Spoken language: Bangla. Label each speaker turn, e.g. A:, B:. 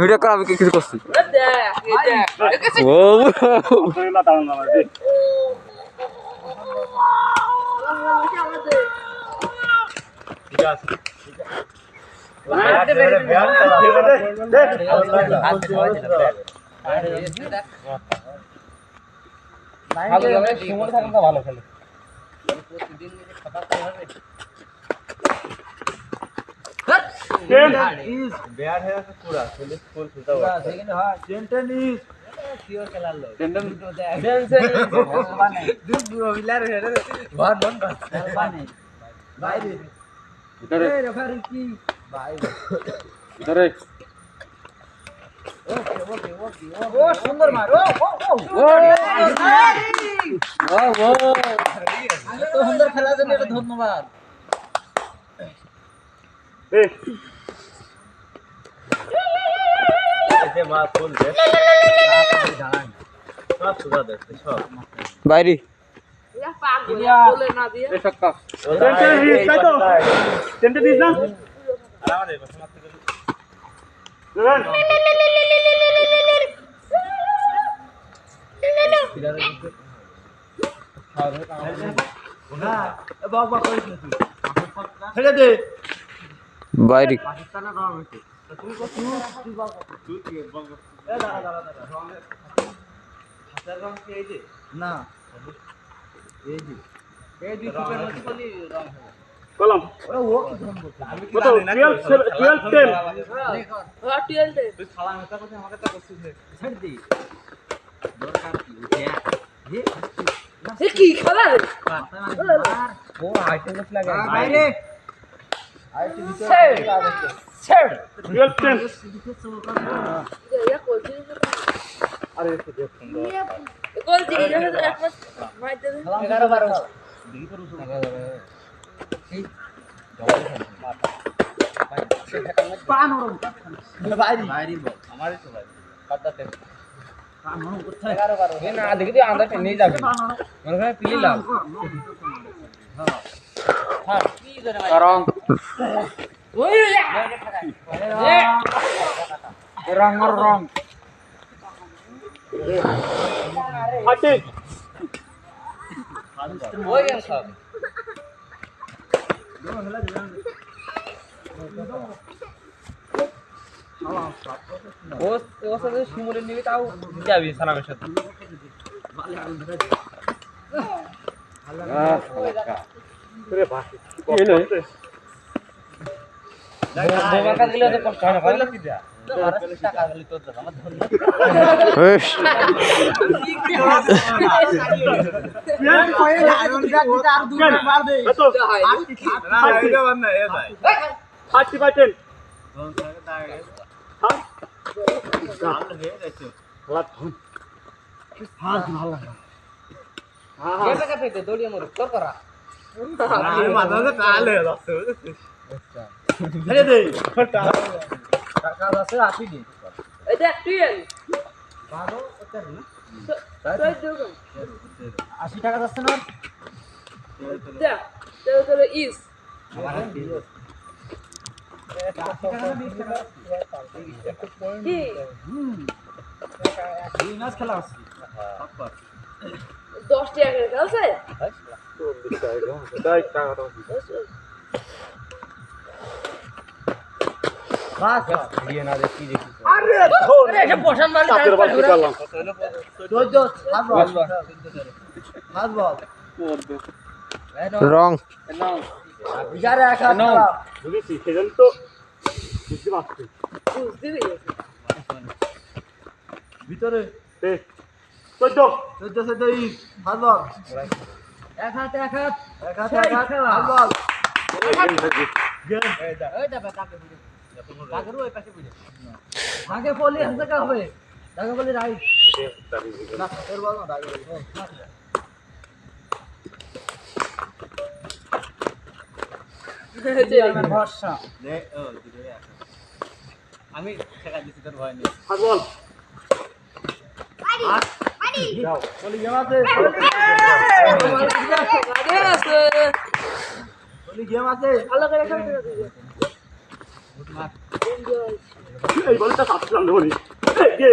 A: ভিডিও কর আমি কিছু করছি ও
B: ঠিক আছে ভালো খেলে সুন্দর মার সুন্দর খেলার জন্য ধন্যবাদ
A: বাইরে বাইরে
B: না
C: কলম
B: ওরা ও কি ধন বলছে আমি কি জানি না 12 10 তুই খালা মেটা করছিস আমাকে তো করছিস ছেড়ে দি দরকার কি এ কি খেলা রে ও আইটেম লাগে বাইরে আইটেম ভিতরে ছেড়
C: 12 10
B: আরে এসে দেখ সুন্দর
D: গোল দিই না একবার মার দে
B: 11 12 দেখি তো রুসু এই পান ওরম বাইরে বাইরে বল আমারই তো ভাই কাটতে পান ওরম কোথায় 11 12 এ না দেখি তুই আন্দাজে নিয়ে যাবি মনে হয় পিলি লাভ হ্যাঁ হ্যাঁ কি করে ভাই
A: রং
D: ওই
A: রং রং
C: হাতে
B: ওই গেল সব ও সাথে শিমুলে নিবি তাও যাবি সালামের সাথে
C: রে ভাই
B: বোমাকা দিলে তো কষ্ট হয় না কইলা কি দা টাকা দিলে তোর দাম আমার ধন্য
C: হাতি বাটেন
B: দৌড়িয়ে মরে তোর করা টাকা আছে আসি নি
D: এটা টুয়েল
B: 80 টাকা যাচ্ছে না
D: দা তো ইস কি
B: দুই ম্যাচ খেলা আছে
D: 10 টাকা করে খেলছে
B: বাস দিয়ে না দেখি দেখি
C: আরে
D: এটা পছন্দ মারলে
C: তাদের বাকি করলাম
B: 14 হাত বল
A: রং
B: বিগারে একা
C: বুঝেছি সেজন্য তো বুঝতে পারছি
D: বুঝতে পেরেছি
B: ভিতরে
C: 14
B: হাত বল এক হাত হাত বল আগে বলি হাতে কা হবে আগে বলি রাইট না এর বল না আগে বলি ভরসা আমি ঠেকা দিছি তোর ভয় নেই
C: হাত বল
B: যাও বলি গেম আছে বলি গেম আছে
D: ভালো করে খেলতে
C: এই বলটা সাতলাম ধরে
B: এটা এটা